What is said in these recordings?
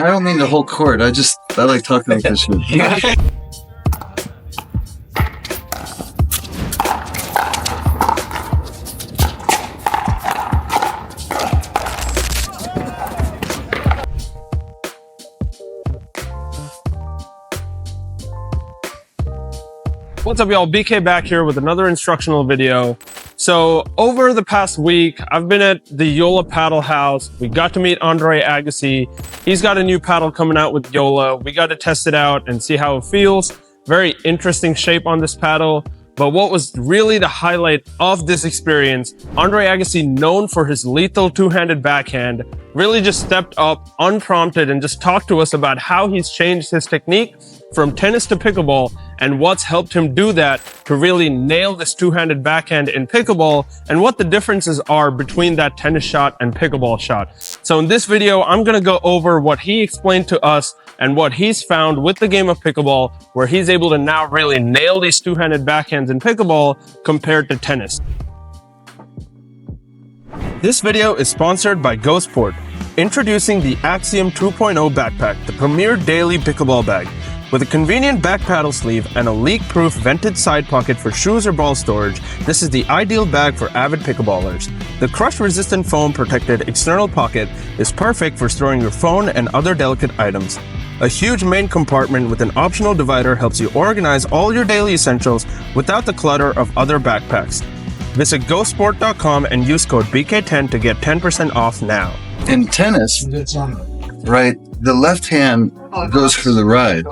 I don't mean the whole court. I like talking like this shit. What's up, y'all? BK back here with another instructional video. So over the past week, I've been at the Joola Paddle House. We got to meet Andre Agassi. He's got a new paddle coming out with Joola. We got to test it out and see how it feels. Very interesting shape on this paddle. But what was really the highlight of this experience, Andre Agassi, known for his lethal two-handed backhand, really just stepped up unprompted and just talked to us about how he's changed his technique from tennis to pickleball and what's helped him do that to really nail this two-handed backhand in pickleball and what the differences are between that tennis shot and pickleball shot. So in this video, I'm going to go over what he explained to us and what he's found with the game of pickleball, where he's able to now really nail these two-handed backhands in pickleball compared to tennis. This video is sponsored by GoSport, introducing the Axiom 2.0 backpack, the premier daily pickleball bag. With a convenient back paddle sleeve and a leak-proof vented side pocket for shoes or ball storage, this is the ideal bag for avid pickleballers. The crush-resistant foam-protected external pocket is perfect for storing your phone and other delicate items. A huge main compartment with an optional divider helps you organize all your daily essentials without the clutter of other backpacks. Visit gosport.com and use code BK10 to get 10% off now. In tennis, right, the left hand goes for the ride.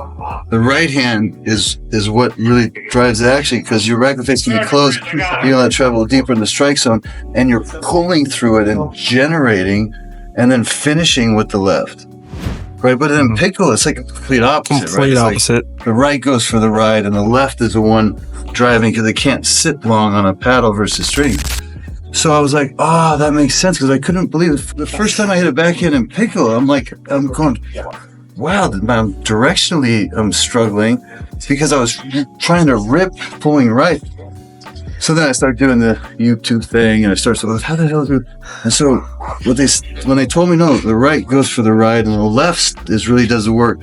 The right hand is what really drives the action, because your racket face can be closed, you're going to travel deeper in the strike zone, and you're pulling through it and generating and then finishing with the left. Right, but in pickle, it's like a complete opposite, Complete opposite. Like the right goes for the ride, and the left is the one driving, because it can't sit long on a paddle versus string. So I was like, oh, that makes sense, because I couldn't believe it. The first time I hit a backhand in pickle, I'm going, wow, I'm struggling. It's because I was trying to rip, pulling right. So then I started doing the YouTube thing, and I started saying, how the hell do? And so when they told me, no, the right goes for the ride and the left really does the work.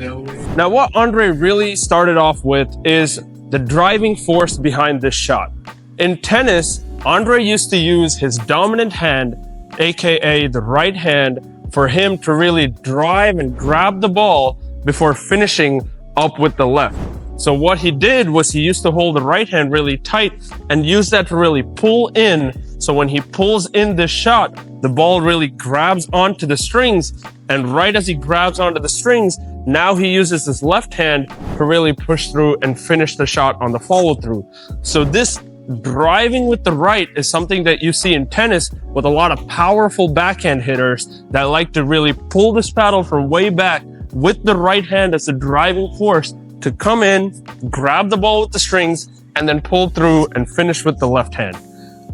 Now, what Andre really started off with is the driving force behind this shot. In tennis, Andre used to use his dominant hand, aka the right hand, for him to really drive and grab the ball before finishing up with the left. So what he did was he used to hold the right hand really tight and use that to really pull in. So when he pulls in this shot, the ball really grabs onto the strings. And right as he grabs onto the strings, now he uses his left hand to really push through and finish the shot on the follow through. So this driving with the right is something that you see in tennis with a lot of powerful backhand hitters that like to really pull this paddle from way back with the right hand as the driving force to come in, grab the ball with the strings, and then pull through and finish with the left hand.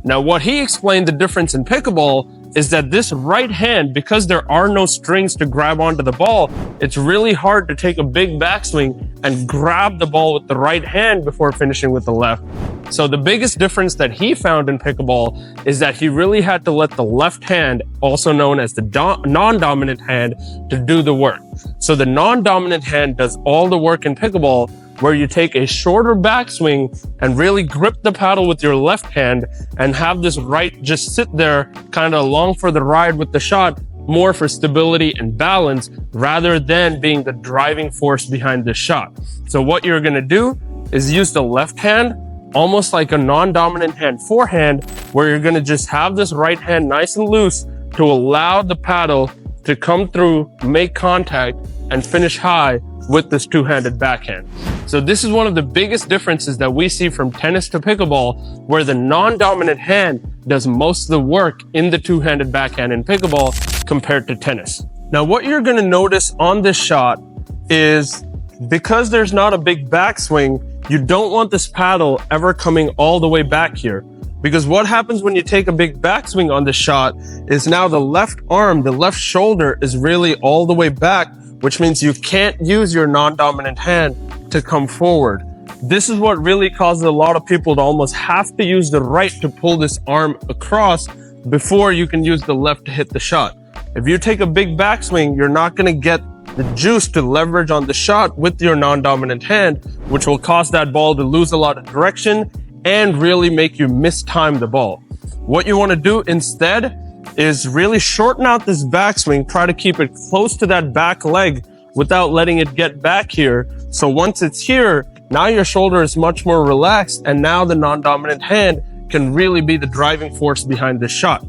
Now, what he explained the difference in pickleball is that this right hand, because there are no strings to grab onto the ball, it's really hard to take a big backswing and grab the ball with the right hand before finishing with the left. So the biggest difference that he found in pickleball is that he really had to let the left hand, also known as the non-dominant hand, to do the work. So the non-dominant hand does all the work in pickleball, where you take a shorter backswing and really grip the paddle with your left hand and have this right just sit there kind of along for the ride with the shot, more for stability and balance rather than being the driving force behind the shot. So what you're going to do is use the left hand almost like a non-dominant hand forehand, where you're going to just have this right hand nice and loose to allow the paddle to come through, make contact, and finish high with this two-handed backhand. So this is one of the biggest differences that we see from tennis to pickleball, where the non-dominant hand does most of the work in the two-handed backhand in pickleball compared to tennis. Now, what you're going to notice on this shot is, because there's not a big backswing, you don't want this paddle ever coming all the way back here. Because what happens when you take a big backswing on this shot is now the left arm, the left shoulder is really all the way back, which means you can't use your non-dominant hand to come forward. This is what really causes a lot of people to almost have to use the right to pull this arm across before you can use the left to hit the shot. If you take a big backswing, you're not going to get the juice to leverage on the shot with your non-dominant hand, which will cause that ball to lose a lot of direction and really make you mistime the ball. What you want to do instead is really shorten out this backswing, try to keep it close to that back leg without letting it get back here. So once it's here, now your shoulder is much more relaxed, and now the non-dominant hand can really be the driving force behind this shot.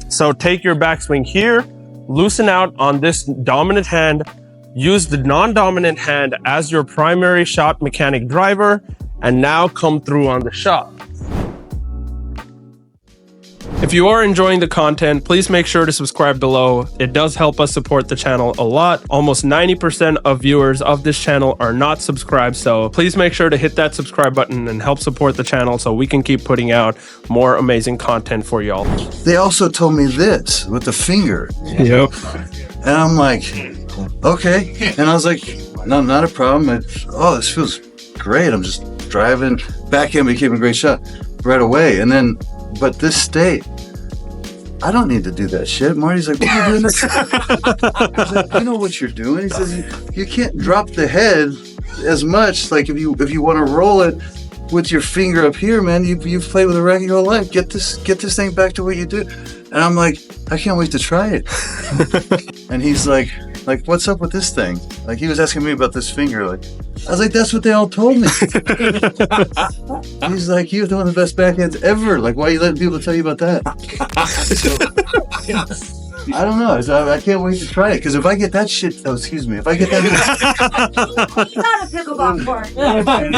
So take your backswing here, loosen out on this dominant hand, use the non-dominant hand as your primary shot mechanic driver, and now come through on the shot. If you are enjoying the content, please make sure to subscribe below. It does help us support the channel a lot. Almost 90% of viewers of this channel are not subscribed, so please make sure to hit that subscribe button and help support the channel so we can keep putting out more amazing content for y'all. They also told me this with the finger. Yep. And I'm like, okay. And I was like, no, not a problem. This feels great. I'm just driving. Backhand became a great shot right away. And then, but this state, I don't need to do that shit. Marty's like, what are you doing this? I was like, you know what you're doing? He says, you can't drop the head as much. Like if you want to roll it with your finger up here, man, you've played with a racket your whole life. Get this thing back to what you do. And I'm like, I can't wait to try it. And he's like, what's up with this thing? Like he was asking me about this finger. Like I was like, that's what they all told me. He's like, you have one of the best backhands ever. Like, why are you letting people tell you about that? So, I don't know. So I can't wait to try it because if I get that shit, if I get that, He's not a pickleball court.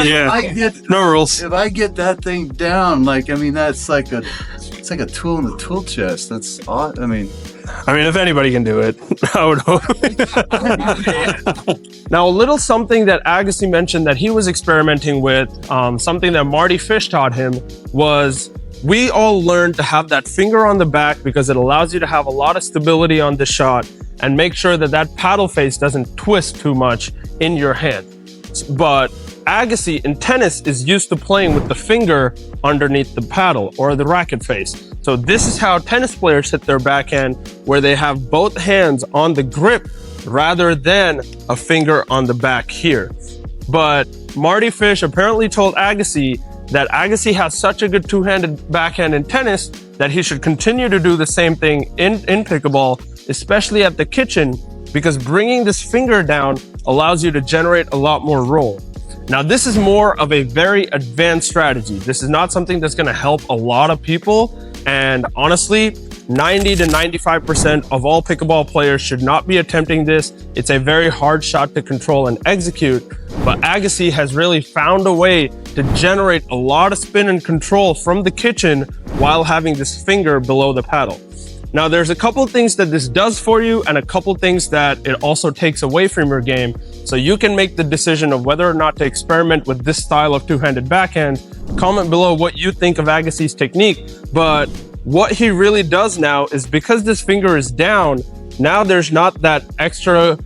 Yeah. No rules. If I get that thing down, like, I mean, that's like it's like a tool in the tool chest. That's odd. I mean, if anybody can do it, I would hope. Now, a little something that Agassi mentioned that he was experimenting with, something that Marty Fish taught him, was we all learned to have that finger on the back because it allows you to have a lot of stability on the shot and make sure that that paddle face doesn't twist too much in your hand. But Agassi in tennis is used to playing with the finger underneath the paddle or the racket face. So this is how tennis players hit their backhand, where they have both hands on the grip rather than a finger on the back here. But Marty Fish apparently told Agassi that Agassi has such a good two-handed backhand in tennis that he should continue to do the same thing in pickleball, especially at the kitchen, because bringing this finger down allows you to generate a lot more roll. Now, this is more of a very advanced strategy. This is not something that's going to help a lot of people. And honestly, 90 to 95% of all pickleball players should not be attempting this. It's a very hard shot to control and execute. But Agassi has really found a way to generate a lot of spin and control from the kitchen while having this finger below the paddle. Now, there's a couple things that this does for you and a couple things that it also takes away from your game. So you can make the decision of whether or not to experiment with this style of two-handed backhand. Comment below what you think of Agassi's technique. But what he really does now is, because this finger is down, now there's not that extra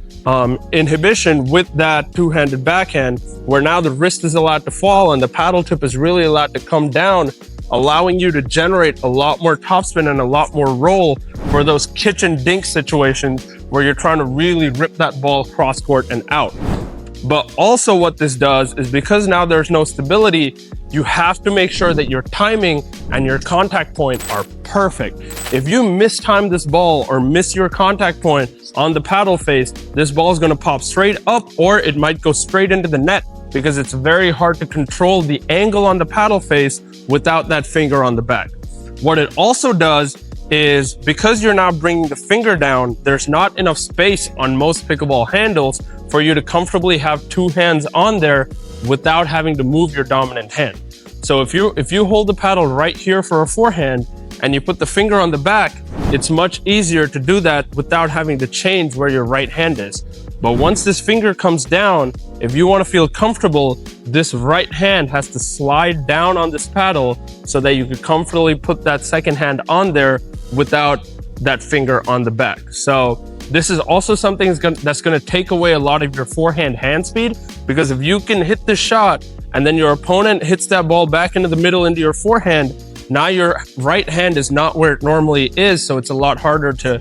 inhibition with that two-handed backhand, where now the wrist is allowed to fall and the paddle tip is really allowed to come down, allowing you to generate a lot more topspin and a lot more roll for those kitchen dink situations where you're trying to really rip that ball cross court and out. But also what this does is, because now there's no stability, you have to make sure that your timing and your contact point are perfect. If you mistime this ball or miss your contact point on the paddle face, this ball is going to pop straight up, or it might go straight into the net, because it's very hard to control the angle on the paddle face without that finger on the back. What it also does is, because you're now bringing the finger down, there's not enough space on most pickleball handles for you to comfortably have two hands on there without having to move your dominant hand. So if you hold the paddle right here for a forehand and you put the finger on the back, it's much easier to do that without having to change where your right hand is. But once this finger comes down, if you want to feel comfortable, this right hand has to slide down on this paddle so that you could comfortably put that second hand on there without that finger on the back. So this is also something that's going to take away a lot of your forehand hand speed, because if you can hit this shot and then your opponent hits that ball back into the middle into your forehand, now your right hand is not where it normally is, so it's a lot harder to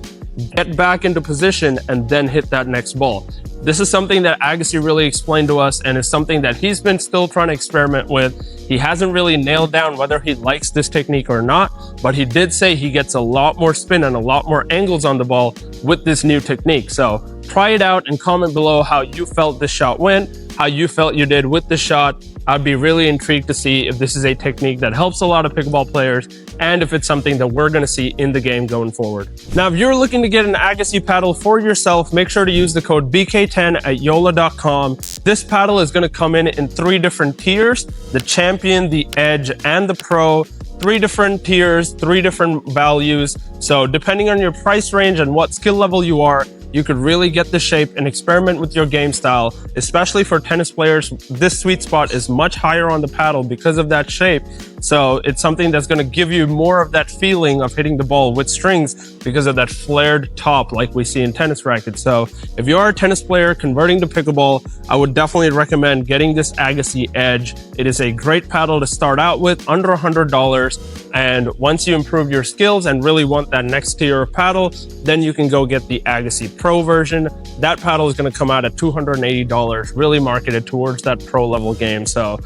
get back into position and then hit that next ball. This is something that Agassi really explained to us, and is something that he's been still trying to experiment with. He hasn't really nailed down whether he likes this technique or not, but he did say he gets a lot more spin and a lot more angles on the ball with this new technique. So try it out and comment below how you felt this shot went, how you felt you did with the shot. I'd be really intrigued to see if this is a technique that helps a lot of pickleball players, and if it's something that we're going to see in the game going forward. Now, if you're looking to get an Agassi paddle for yourself, make sure to use the code BK10 at Joola.com. This paddle is going to come in 3 different tiers: the Champion, the Edge, and the Pro. 3 different tiers, 3 different values. So depending on your price range and what skill level you are, you could really get the shape and experiment with your game style. Especially for tennis players, this sweet spot is much higher on the paddle because of that shape. So it's something that's going to give you more of that feeling of hitting the ball with strings because of that flared top like we see in tennis rackets. So if you are a tennis player converting to pickleball, I would definitely recommend getting this Agassi Edge. It is a great paddle to start out with, under $100. And once you improve your skills and really want that next tier of paddle, then you can go get the Agassi Pro version. That paddle is going to come out at $280, really marketed towards that pro level game. So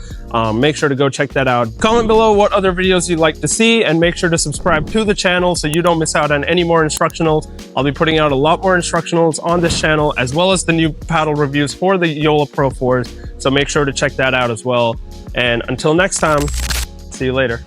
make sure to go check that out. Comment below what other videos you'd like to see, and make sure to subscribe to the channel so you don't miss out on any more instructionals. I'll be putting out a lot more instructionals on this channel, as well as the new paddle reviews for the Joola Pro 4s. So make sure to check that out as well. And until next time, see you later.